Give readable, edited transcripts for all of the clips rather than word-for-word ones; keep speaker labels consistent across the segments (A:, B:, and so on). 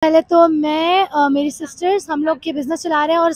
A: पहले तो मैं मेरी सिस्टर्स हम लोग ये बिज़नेस चला रहे हैं और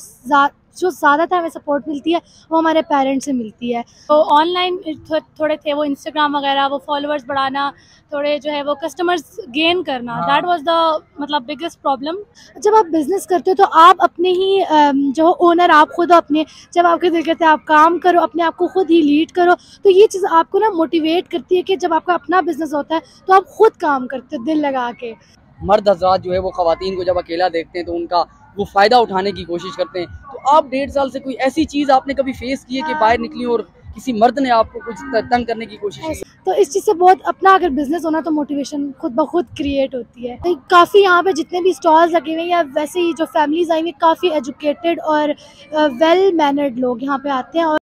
A: जो ज़्यादातर हमें सपोर्ट मिलती है वो हमारे पेरेंट्स से मिलती है। तो ऑनलाइन थोड़े थे वो इंस्टाग्राम वगैरह, वो फॉलोअर्स बढ़ाना, थोड़े जो है वो कस्टमर्स गेन करना, दैट वाज द मतलब बिगेस्ट प्रॉब्लम। जब आप बिज़नेस करते हो तो आप अपने ही जो ओनर आप खुद हो अपने, जब आपके दिल करता है आप काम करो, अपने आप को खुद ही लीड करो, तो ये चीज़ आपको ना मोटिवेट करती है कि जब आपका अपना बिज़नेस होता है तो आप खुद काम करते हो दिल लगा के।
B: मर्द हजरात जो है वो ख़वातीन को जब अकेला देखते हैं तो उनका वो फ़ायदा उठाने की कोशिश करते हैं। तो आप 1.5 साल से कोई ऐसी चीज़ आपने कभी फेस की है कि बाहर निकली और किसी मर्द ने आपको कुछ तंग करने की कोशिश की?
A: तो इस चीज़ से बहुत अपना अगर बिज़नेस होना तो मोटिवेशन खुद ब खुद क्रिएट होती है। काफ़ी यहाँ पे जितने भी स्टॉल्स लगे हुए हैं या वैसे ही जो फैमिलीज़ आई हुई हैं, काफ़ी एजुकेटेड और वेल मैनर्ड लोग यहाँ पे आते हैं। और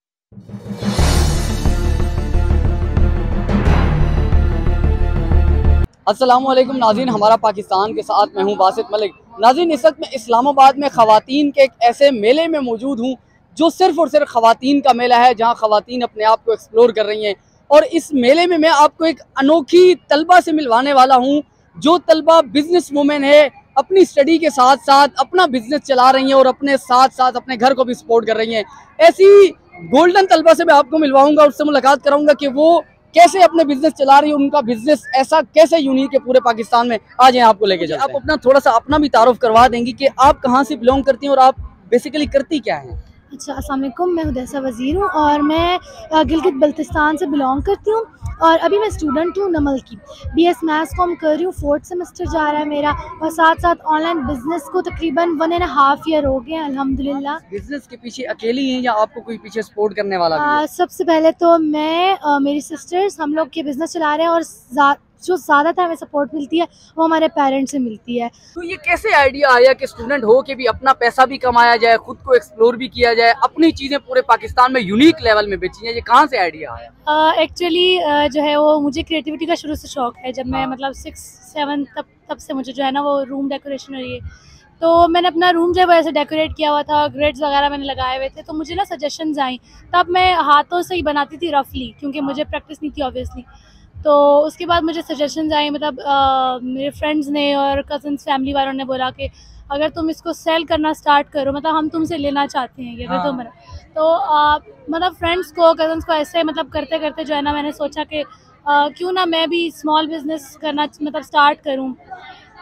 B: अस्सलामुअलैकुम नाज़रीन, हमारा पाकिस्तान के साथ मैं हूँ बासित मलिक। नाज़रीन, इस वक्त मैं इस्लामाबाद में ख़वातीन के एक ऐसे मेले में मौजूद हूँ जो सिर्फ़ और सिर्फ ख़वातीन का मेला है, जहाँ ख़वातीन अपने आप को एक्सप्लोर कर रही हैं। और इस मेले में मैं आपको एक अनोखी तलबा से मिलवाने वाला हूँ, जो तलबा बिजनेस वूमेन है, अपनी स्टडी के साथ साथ अपना बिजनेस चला रही हैं और अपने साथ साथ अपने घर को भी सपोर्ट कर रही हैं। ऐसी गोल्डन तलबा से मैं आपको मिलवाऊंगा, उससे मुलाकात कराऊंगा कि वो कैसे अपने बिजनेस चला रही है, उनका बिजनेस ऐसा कैसे यूनिक है पूरे पाकिस्तान में। आज यहाँ आपको लेके चलते हैं। आप अपना थोड़ा सा अपना भी तारुफ करवा देंगी कि आप कहाँ से बिलोंग करती हैं और आप बेसिकली करती क्या हैं?
A: अच्छा, अस्सलाम वालेकुम, मैं हुदैसा वज़ीर हूँ और मैं गिलगित बल्तिस्तान से बिलोंग करती हूँ और अभी मैं स्टूडेंट हूँ नमल की। बीएस मैथ्स कॉम कर रही हूँ, 4th सेमेस्टर जा रहा है मेरा और साथ साथ ऑनलाइन बिजनेस को तकरीबन 1.5 ईयर हो गए हैं अल्हम्दुलिल्लाह।
B: बिजनेस के पीछे अकेली हैं या आपको कोई पीछे सपोर्ट करने वाला भी है?
A: सबसे पहले तो मैं मेरी सिस्टर्स हम लोग ये बिज़नेस चला रहे हैं और जो ज़्यादातर हमें सपोर्ट मिलती है वो हमारे पेरेंट्स से मिलती है।
B: तो ये कैसे आइडिया आया कि स्टूडेंट हो के भी अपना पैसा भी कमाया जाए, खुद को एक्सप्लोर भी किया जाए, अपनी चीजें पूरे पाकिस्तान में यूनिक लेवल में बेची जाए? ये कहाँ से आइडिया आया?
A: एक्चुअली जो है वो मुझे क्रिएटिविटी का शुरू से शौक है। जब मैं मतलब 6-7 तब से मुझे जो है ना वो रूम डेकोरेशन और ये, तो मैंने अपना रूम जो है वो ऐसे डेकोरेट किया हुआ था, ग्रिड्स वगैरह मैंने लगाए हुए थे, तो मुझे ना सजेशंस आई। तब मैं हाथों से ही बनाती थी रफली, क्योंकि मुझे प्रैक्टिस नहीं थी ऑब्वियसली। तो उसके बाद मुझे सजेशंस आए, मतलब मेरे फ्रेंड्स ने और कज़न्स फैमिली वालों ने बोला कि अगर तुम इसको सेल करना स्टार्ट करो, मतलब हम तुमसे लेना चाहते हैं ये, अगर तुम तो मतलब फ्रेंड्स को कज़न्स को ऐसे मतलब करते करते जो है ना मैंने सोचा कि क्यों ना मैं भी स्मॉल बिज़नेस करना मतलब स्टार्ट करूं।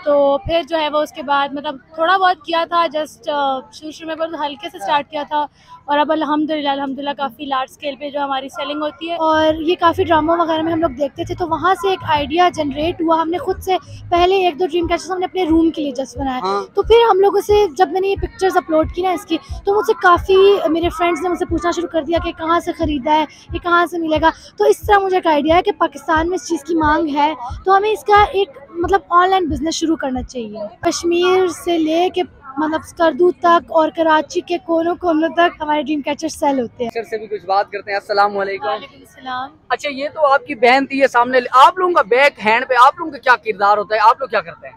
A: तो फिर जो है वो उसके बाद मतलब थोड़ा बहुत किया था, जस्ट शुरू में बहुत हल्के से स्टार्ट किया था और अब अल्हम्दुलिल्लाह काफ़ी लार्ज स्केल पे जो हमारी सेलिंग होती है। और ये काफ़ी ड्रामा वगैरह में हम लोग देखते थे, तो वहाँ से एक आइडिया जनरेट हुआ। हमने खुद से पहले 1-2 ड्रीम कैचर्स हमने अपने रूम के लिए जस्ट बनाया। तो फिर हम लोगों से जब मैंने ये पिक्चर्स अपलोड की ना इसकी, तो मुझसे काफ़ी मेरे फ्रेंड्स ने मुझसे पूछना शुरू कर दिया कि कहाँ से ख़रीदा है, ये कहाँ से मिलेगा। तो इस तरह मुझे एक आइडिया है कि पाकिस्तान में इस चीज़ की मांग है, तो हमें इसका एक मतलब ऑनलाइन बिजनेस शुरू करना चाहिए। कश्मीर से ले के मतलब स्कर्दू तक और कराची के कोनों कोनों तक हमारे ड्रीम कैचर सेल होते हैं।
B: से भी कुछ बात करते हैं। अस्सलाम वालेकुम।
A: वालेकुम सलाम।
B: अच्छा, ये तो आपकी बहन थी, ये सामने आप लोगों का बैक हैंड पे आप लोगों का क्या किरदार होता है, आप लोग क्या करते हैं?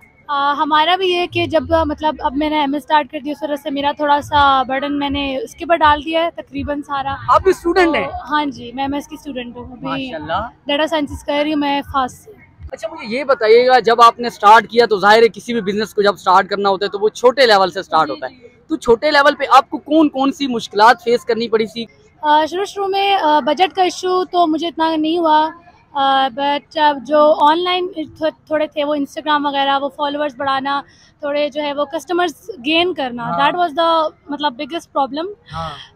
A: हमारा भी ये कि जब मतलब अब मैंने एमए स्टार्ट कर दी, उस वजह से मेरा थोड़ा सा बर्डन मैंने उसके ऊपर डाल दिया है तकरीबन सारा।
B: आप भी स्टूडेंट हैं?
A: हाँ जी, मैं एमएस की स्टूडेंट हूँ, अभी
B: माशाल्लाह।
A: डाटा साइंसेस कर रही हूँ मैं फास्ट से।
B: अच्छा, मुझे ये बताइएगा, जब आपने स्टार्ट किया तो जाहिर है किसी भी बिजनेस को जब स्टार्ट करना होता है तो वो छोटे लेवल से स्टार्ट होता है, तो छोटे लेवल पे आपको कौन कौन सी मुश्किलात फेस करनी पड़ी थी?
A: शुरू में बजट का इशू तो मुझे इतना नहीं हुआ, बट जो ऑनलाइन थोड़े थे वो इंस्टाग्राम वगैरह, वो फॉलोअर्स बढ़ाना, थोड़े जो है वो कस्टमर्स गेन करना, दैट वाज द मतलब बिगेस्ट प्रॉब्लम।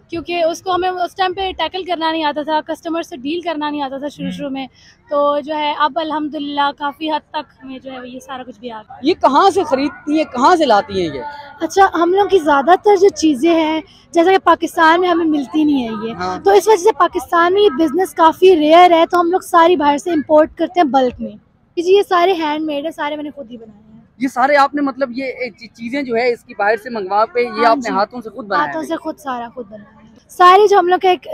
A: क्योंकि उसको हमें उस टाइम पे टैकल करना नहीं आता था, कस्टमर से डील करना नहीं आता था शुरू में। तो जो है अब अल्हम्दुलिल्लाह काफ़ी हद तक हमें जो है ये सारा कुछ भी आ गया।
B: ये कहाँ से खरीदती है, कहाँ से लाती है ये?
A: अच्छा, हम लोग की ज़्यादातर जो चीज़ें हैं जैसा कि पाकिस्तान में हमें मिलती नहीं है ये, तो इस वजह से पाकिस्तान में ये बिज़नेस काफ़ी रेयर है, तो हम लोग सारी बाहर से इंपोर्ट करते हैं बल्क में। जी, ये सारे हैंडमेड है, सारे मैंने खुद ही बनाए हैं।
B: ये सारे आपने मतलब ये चीजें जो है इसकी बाहर से मंगवा पे ये
A: हाँ
B: आपने
A: जी,
B: हाथों से खुद बनाया
A: हाथों
B: है?
A: से खुद सारा खुद बनाया है। सारी जो हम लोग का एक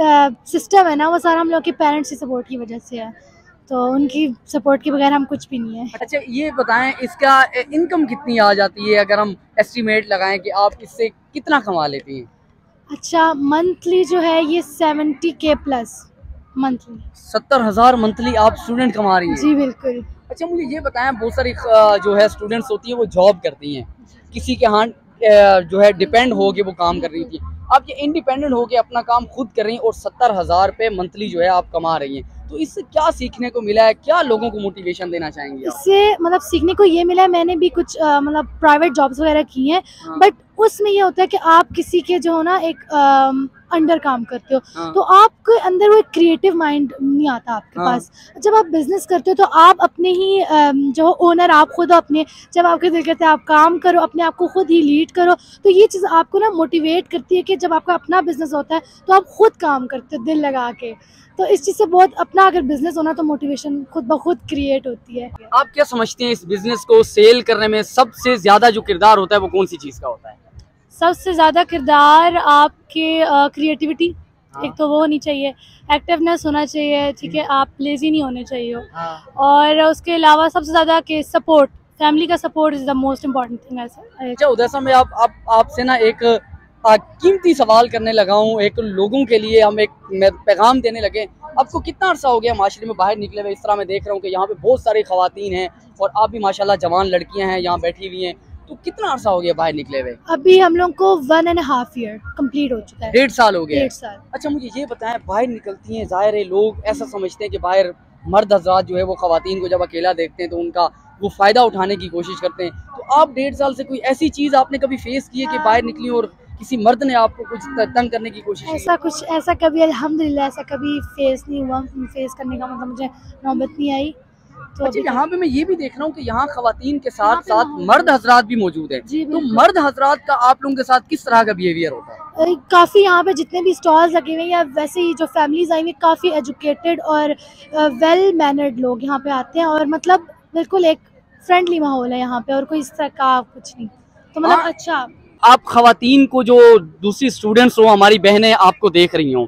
A: सिस्टम है ना, वो सारा हम लोग के पेरेंट्स की सपोर्ट की वजह से है, तो उनकी सपोर्ट के बगैर हम कुछ भी नहीं है।
B: अच्छा, ये बताएं इसका इनकम कितनी आ जाती है, अगर हम एस्टिमेट लगाएं कि आप इससे कितना कमा लेती हैं?
A: अच्छा, मंथली जो है ये 70K प्लस मंथली।
B: 70,000 मंथली आप स्टूडेंट कमा रही हैं?
A: जी बिल्कुल।
B: अच्छा मुझे ये बताएं, बहुत सारी जो है स्टूडेंट्स होती हैं वो जॉब करती हैं, किसी के यहाँ जो है डिपेंड हो के वो काम कर रही थी, आप ये इंडिपेंडेंट हो के अपना काम खुद कर रही हैं और 70,000 रुपये मंथली जो है आप कमा रही हैं, तो इससे क्या सीखने को मिला है, क्या लोगों को मोटिवेशन देना चाहेंगी आप?
A: इससे मतलब सीखने को ये मिला है, मैंने भी कुछ मतलब प्राइवेट जॉब्स वगैरह की हैं,
B: हाँ।
A: बट उसमें ये होता है कि आप किसी के जो हो ना एक अंडर काम करते हो,
B: हाँ।
A: तो आपके अंदर वो एक क्रिएटिव माइंड नहीं आता आपके
B: हाँ।
A: पास। जब आप बिजनेस करते हो तो आप अपने ही जो ओनर आप खुद हो, अपने जब आपके दिल करता है आप काम करो, अपने आप को खुद ही लीड करो, तो ये चीज़ आपको ना मोटिवेट करती है कि जब आपका अपना बिजनेस होता है तो आप खुद काम करते हो दिल लगा के। तो इस चीज़ से बहुत, अपना अगर बिजनेस होना तो मोटिवेशन खुद ब खुद क्रिएट होती है।
B: आप क्या समझते हैं इस बिजनेस को सेल करने में सबसे ज्यादा जो किरदार होता है वो कौन सी चीज का होता है?
A: सबसे ज़्यादा किरदार आपके क्रिएटिविटी,
B: हाँ।
A: एक तो वो होनी चाहिए, एक्टिवनेस होना चाहिए, ठीक है, आप लेज़ी नहीं होने चाहिए हो,
B: हाँ।
A: और उसके अलावा सबसे ज़्यादा कि सपोर्ट, फैमिली का support is the most important thing. ऐसा
B: अच्छा उदयसा में आपसे ना एक कीमती सवाल करने लगा हूँ, एक लोगों के लिए हम एक पैगाम देने लगे। आपको कितना अर्सा हो गया माशरे में बाहर निकले हुए? इस तरह मैं देख रहा हूँ कि यहाँ पे बहुत सारी खवातीन हैं और आप भी माशाल्लाह जवान लड़कियाँ हैं यहाँ बैठी हुई हैं, तो कितना अर्सा हो गया बाहर निकले हुए?
A: अभी हम लोग को 1.5 ईयर कंप्लीट हो चुका है।
B: 1.5 साल हो गया?
A: 1.5 साल।
B: अच्छा मुझे ये बताएं, बाहर निकलती हैं, जाहिर है लोग ऐसा समझते हैं कि बाहर मर्द हजरात जो है वो खवातीन को जब अकेला देखते हैं तो उनका वो फ़ायदा उठाने की कोशिश करते हैं, तो आप 1.5 साल से कोई ऐसी चीज़ आपने कभी फेस की है कि बाहर निकली और किसी मर्द ने आपको कुछ तंग करने की कोशिश की?
A: ऐसा कभी अल्हम्दुलिल्लाह ऐसा कभी फेस नहीं हुआ, फेस करने का मतलब मुझे नौबत नहीं आई। तो
B: अच्छा यहाँ पे मैं ये भी देख रहा हूँ कि यहाँ खवातीन के
A: यहाँ
B: साथ
A: पे
B: साथ मर्द हजरात भी मौजूद हैं,
A: जी,
B: तो
A: बिल्कुल।
B: मर्द हजरात का आप लोगों के साथ किस तरह का बिहेवियर होता है?
A: काफ़ी यहाँ पे जितने भी स्टॉल्स लगे हुए हैं या वैसे ही जो फैमिलीज आई हुई, काफ़ी एजुकेटेड और वेल मैनर्ड लोग यहाँ पे आते हैं, और मतलब बिल्कुल एक फ्रेंडली माहौल है यहाँ पे, और कोई इस तरह का कुछ नहीं, तो मतलब
B: हाँ।
A: अच्छा।
B: आप खवातीन को, जो दूसरी स्टूडेंट्स हो, हमारी बहनें आपको देख रही हों,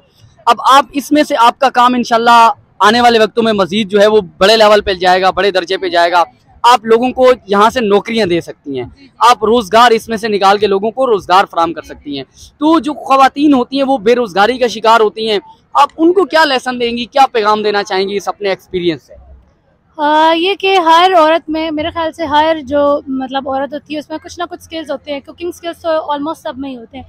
B: अब आप इसमें से आपका काम इंशाल्लाह आने वाले वक्तों में मजीद जो है वो बड़े लेवल पे जाएगा, बड़े दर्जे पे जाएगा, आप लोगों को यहाँ से नौकरियां दे सकती हैं, आप रोजगार इसमें से निकाल के लोगों को रोजगार फराहम कर सकती हैं। तो जो खवातीन होती हैं वो बेरोजगारी का शिकार होती हैं, आप उनको क्या लेसन देंगी, क्या पैगाम देना चाहेंगी इस अपने एक्सपीरियंस से?
A: ये कि हर औरत में, मेरे ख्याल से हर जो मतलब औरत होती है उसमें कुछ ना कुछ स्किल्स होते हैं, कुकिंग स्किल्स तो ऑलमोस्ट सब में ही होते हैं,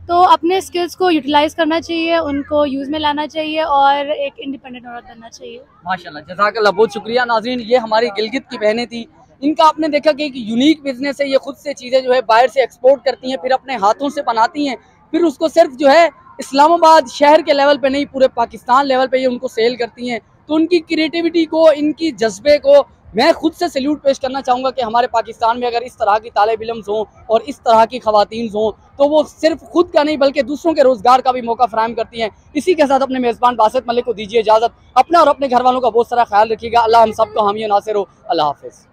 A: तो अपने स्किल्स को यूटिलाइज करना चाहिए, उनको यूज़ में लाना चाहिए और एक इंडिपेंडेंट औरत बनना चाहिए।
B: माशाल्लाह, जज़ाकल्लाह, बहुत शुक्रिया। नाज़रीन, ये हमारी गिलगित की बहनें थी, इनका आपने देखा कि एक यूनिक बिजनेस है, ये खुद से चीज़ें जो है बाहर से एक्सपोर्ट करती हैं, फिर अपने हाथों से बनाती हैं, फिर उसको सिर्फ जो है इस्लामाबाद शहर के लेवल पे नहीं, पूरे पाकिस्तान लेवल पे ये उनको सेल करती हैं। तो उनकी क्रिएटिविटी को, इनकी जज्बे को मैं खुद से सैल्यूट पेश करना चाहूँगा कि हमारे पाकिस्तान में अगर इस तरह की तालिब इल्म्स हों और इस तरह की खवातीन हों तो वो सिर्फ खुद का नहीं बल्कि दूसरों के रोज़गार का भी मौका फराहम करती हैं। इसी के साथ अपने मेज़बान बासित मलिक को दीजिए इजाज़त। अपना और अपने घर वालों का बहुत सारा ख्याल रखिएगा। अल्लाह हम सबको हामी नासिर हो। अल्लाह हाफ़िज़।